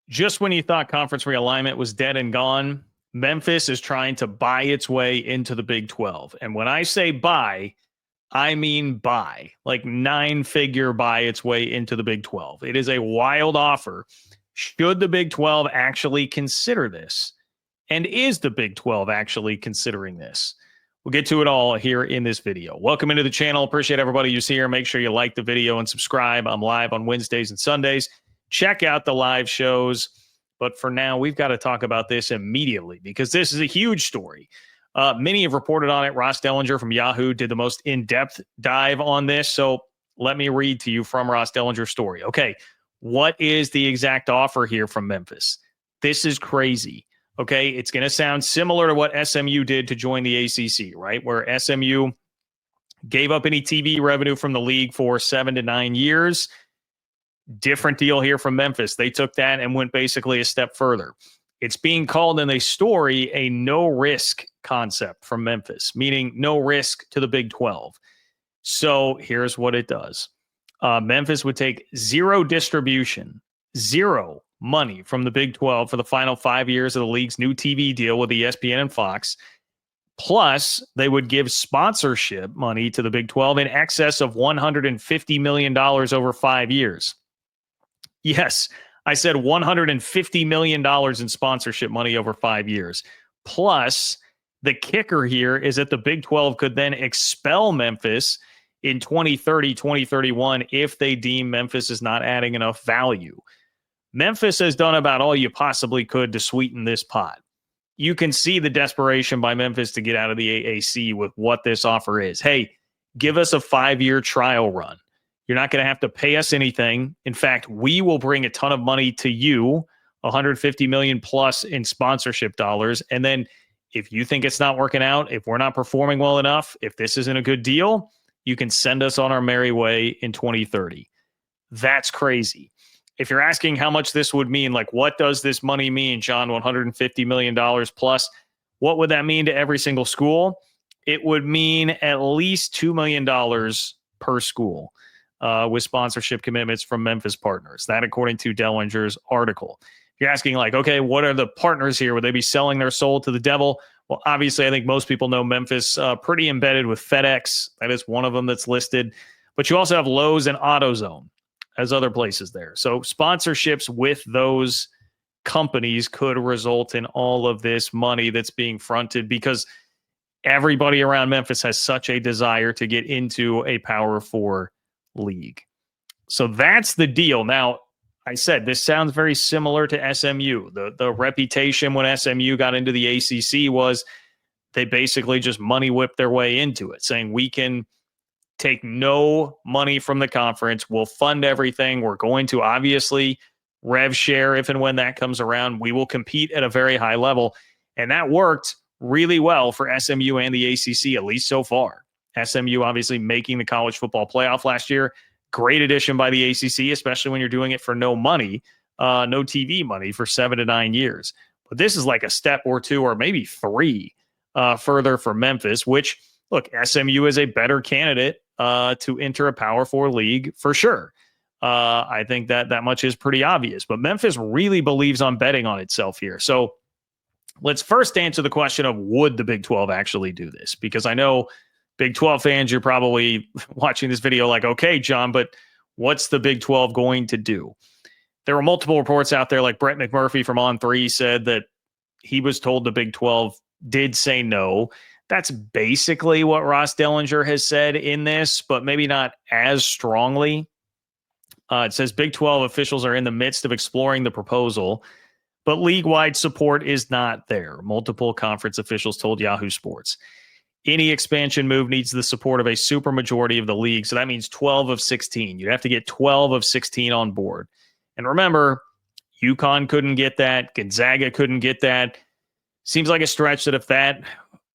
Just when you thought conference realignment was dead and gone, Memphis is trying to buy its way into the Big 12. And when I say buy, I mean buy, like nine-figure buy its way into the Big 12. It is a wild offer. Should the Big 12 actually consider this? And is the Big 12 actually considering this? We'll get to it all here in this video. Welcome into the channel. Appreciate everybody who's here. Make sure you like the video and subscribe. I'm live on Wednesdays and Sundays. Check out the live shows. But for now, we've got to talk about this immediately because this is a huge story. Many have reported on it. Ross Dellenger from Yahoo did the most in-depth dive on this. So let me read to you from Ross Dellenger's story. Okay, what is the exact offer here from Memphis? This is crazy. Okay, it's going to sound similar to what SMU did to join the ACC, right? Where SMU gave up any TV revenue from the league for 7 to 9 years. Different deal here from Memphis. They took that and went basically a step further. It's being called in a story a no-risk concept from Memphis, meaning no risk to the Big 12. So here's what it does. Memphis would take zero distribution, zero money from the Big 12 for the final 5 years of the league's new TV deal with ESPN and Fox. Plus, they would give sponsorship money to the Big 12 in excess of $150 million over 5 years. Yes, I said $150 million in sponsorship money over 5 years. Plus, the kicker here is that the Big 12 could then expel Memphis in 2030, 2031 if they deem Memphis is not adding enough value. Memphis has done about all you possibly could to sweeten this pot. You can see the desperation by Memphis to get out of the AAC with what this offer is. Hey, give us a 5-year trial run. You're not going to have to pay us anything. In fact, we will bring a ton of money to you, $150 million plus in sponsorship dollars. And then if you think it's not working out, if we're not performing well enough, if this isn't a good deal, you can send us on our merry way in 2030. That's crazy. If you're asking how much this would mean, like what does this money mean, John, $150 million plus, what would that mean to every single school? It would mean at least $2 million per school. With sponsorship commitments from Memphis Partners. That according to Dellenger's article. If you're asking like, okay, what are the partners here? Would they be selling their soul to the devil? Well, obviously, I think most people know Memphis pretty embedded with FedEx. That is one of them that's listed. But you also have Lowe's and AutoZone as other places there. So sponsorships with those companies could result in all of this money that's being fronted because everybody around Memphis has such a desire to get into a Power 4 league. So that's the deal. Now, I said this sounds very similar to SMU. The reputation when SMU got into the ACC was they basically just money whipped their way into it, saying we can take no money from the conference. We'll fund everything. We're going to obviously rev share if and when that comes around. We will compete at a very high level. And that worked really well for SMU and the ACC, at least so far. SMU obviously making the college football playoff last year. Great addition by the ACC, especially when you're doing it for no money, no TV money for 7 to 9 years. But this is like a step or two or maybe three further for Memphis, which, look, SMU is a better candidate to enter a Power 4 league for sure. I think that much is pretty obvious. But Memphis really believes on betting on itself here. So let's first answer the question of would the Big 12 actually do this? Because I know Big 12 fans, you're probably watching this video like, okay, John, but what's the Big 12 going to do? There were multiple reports out there, like Brett McMurphy from On3 said that he was told the Big 12 did say no. That's basically what Ross Dellenger has said in this, but maybe not as strongly. It says Big 12 officials are in the midst of exploring the proposal, but league-wide support is not there. Multiple conference officials told Yahoo Sports. Any expansion move needs the support of a supermajority of the league. So that means 12 of 16. You'd have to get 12 of 16 on board. And remember, UConn couldn't get that. Gonzaga couldn't get that. Seems like a stretch that if that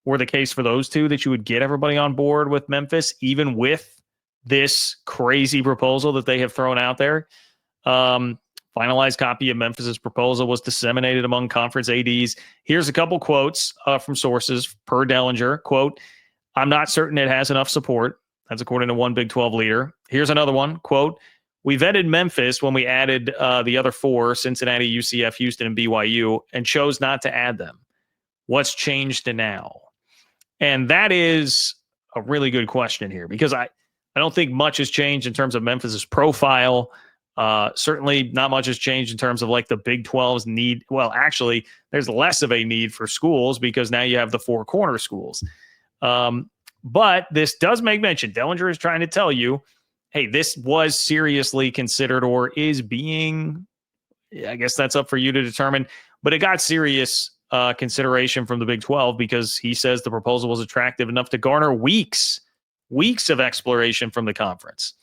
were the case for those two, that you would get everybody on board with Memphis, even with this crazy proposal that they have thrown out there. Finalized copy of Memphis's proposal was disseminated among conference ADs. Here's a couple quotes from sources per Dellenger. Quote, "I'm not certain it has enough support." That's according to one Big 12 leader. Here's another one. Quote, We vetted Memphis when we added the other four, Cincinnati, UCF, Houston, and BYU, and chose not to add them. What's changed to now? And that is a really good question here, because I don't think much has changed in terms of Memphis's profile. Certainly not much has changed in terms of like the Big 12's need. Well, actually, there's less of a need for schools because now you have the four corner schools. But this does make mention. Dellenger is trying to tell you, hey, this was seriously considered, or is being, I guess that's up for you to determine, but it got serious consideration from the Big 12 because he says the proposal was attractive enough to garner weeks of exploration from the conference.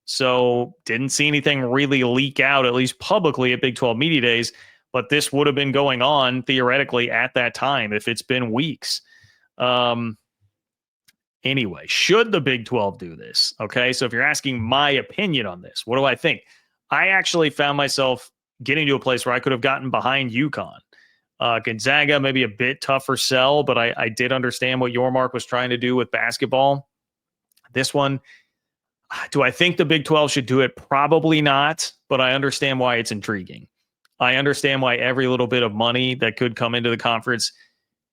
So didn't see anything really leak out, at least publicly, at Big 12 Media Days, but this would have been going on theoretically at that time if it's been weeks. Anyway, should the Big 12 do this? Okay, so if you're asking my opinion on this, what do I think? I actually found myself getting to a place where I could have gotten behind UConn. Gonzaga, maybe a bit tougher sell, but I did understand what Yormark was trying to do with basketball. This one, do I think the Big 12 should do it? Probably not, but I understand why it's intriguing. I understand why every little bit of money that could come into the conference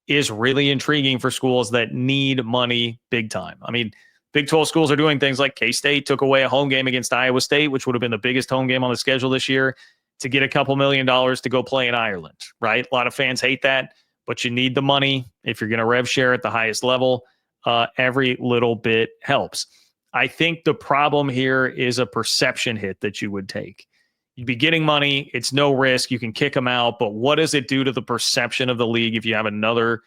is really intriguing for schools that need money big time. I mean, Big 12 schools are doing things like K-State took away a home game against Iowa State, which would have been the biggest home game on the schedule this year, to get a couple $1 million to go play in Ireland, right? A lot of fans hate that, but you need the money if you're going to rev share at the highest level. Every little bit helps. I think the problem here is a perception hit that you would take. You'd be getting money. It's no risk. You can kick them out. But what does it do to the perception of the league if you have another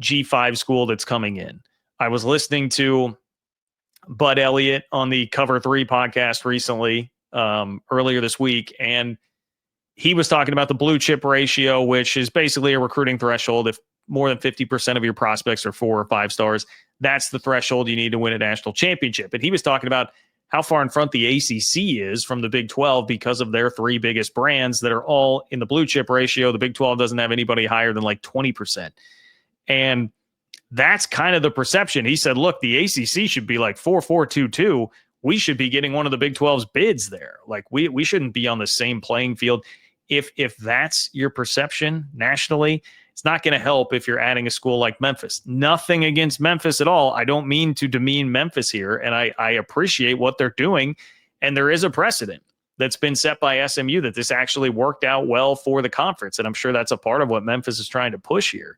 G5 school that's coming in? I was listening to Bud Elliott on the Cover 3 podcast recently, earlier this week, and he was talking about the blue chip ratio, which is basically a recruiting threshold. If more than 50% of your prospects are 4 or 5 stars, that's the threshold you need to win a national championship. And he was talking about how far in front the ACC is from the Big 12 because of their 3 biggest brands that are all in the blue chip ratio. The Big 12 doesn't have anybody higher than like 20%. And that's kind of the perception. He said, look, the ACC should be like 4-4-2-2. We should be getting one of the Big 12's bids there. Like we shouldn't be on the same playing field. If that's your perception nationally, it's not going to help if you're adding a school like Memphis. Nothing against Memphis at all. I don't mean to demean Memphis here, and I appreciate what they're doing. And there is a precedent that's been set by SMU that this actually worked out well for the conference. And I'm sure that's a part of what Memphis is trying to push here.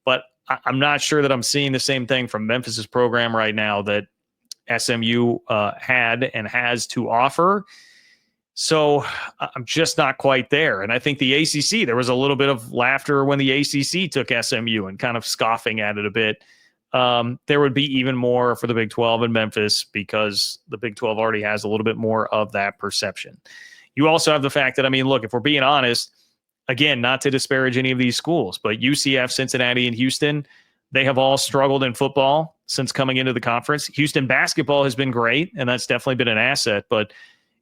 But I'm not sure that I'm seeing the same thing from Memphis's program right now that SMU had and has to offer. So I'm just not quite there. And I think the ACC, there was a little bit of laughter when the ACC took SMU and kind of scoffing at it a bit. There would be even more for the Big 12 in Memphis because the Big 12 already has a little bit more of that perception. You also have the fact that, I mean, look, if we're being honest, again, not to disparage any of these schools, but UCF, Cincinnati, and Houston, they have all struggled in football since coming into the conference. Houston basketball has been great, and that's definitely been an asset. But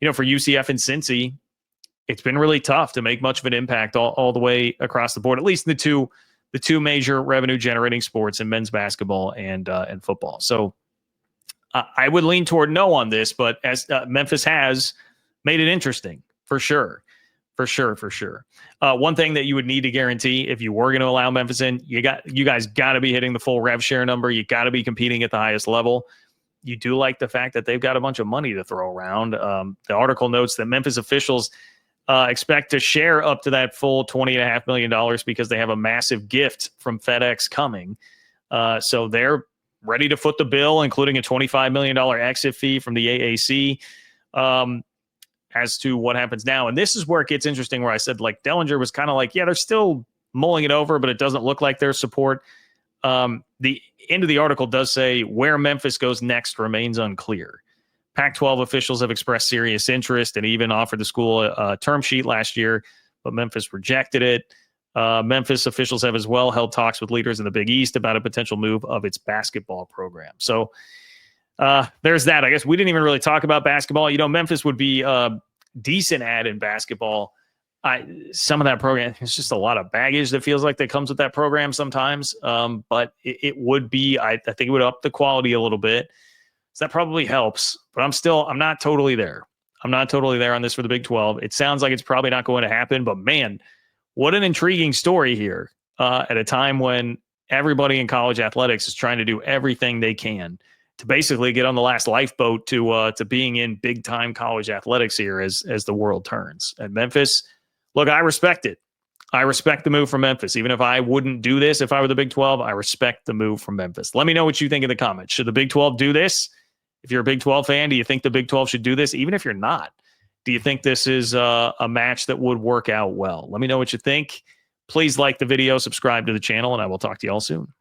you know, for UCF and Cincy, it's been really tough to make much of an impact all the way across the board, at least in the two major revenue generating sports in men's basketball and football. So I would lean toward no on this, but as Memphis has made it interesting for sure. One thing that you would need to guarantee if you were going to allow Memphis in, you guys got to be hitting the full rev share number. You got to be competing at the highest level. You do like the fact that they've got a bunch of money to throw around. The article notes that Memphis officials expect to share up to that full $20.5 million because they have a massive gift from FedEx coming. So they're ready to foot the bill, including a $25 million exit fee from the AAC. As to what happens now. And this is where it gets interesting, where I said, like, Dellenger was kind of like, yeah, they're still mulling it over, but it doesn't look like there's support. The end of the article does say where Memphis goes next remains unclear. Pac-12 officials have expressed serious interest and even offered the school a term sheet last year, but Memphis rejected it. Memphis officials have as well held talks with leaders in the Big East about a potential move of its basketball program. So there's that. I guess we didn't even really talk about basketball. You know, Memphis would be a decent ad in basketball. Some of that program, it's just a lot of baggage that feels like that comes with that program sometimes. But it would be, I think it would up the quality a little bit. So that probably helps, but I'm not totally there. I'm not totally there on this for the Big 12. It sounds like it's probably not going to happen, but man, what an intriguing story here at a time when everybody in college athletics is trying to do everything they can to basically get on the last lifeboat to being in big time college athletics here as the world turns. At Memphis, look, I respect it. I respect the move from Memphis. Even if I wouldn't do this if I were the Big 12, I respect the move from Memphis. Let me know what you think in the comments. Should the Big 12 do this? If you're a Big 12 fan, do you think the Big 12 should do this? Even if you're not, do you think this is a match that would work out well? Let me know what you think. Please like the video, subscribe to the channel, and I will talk to you all soon.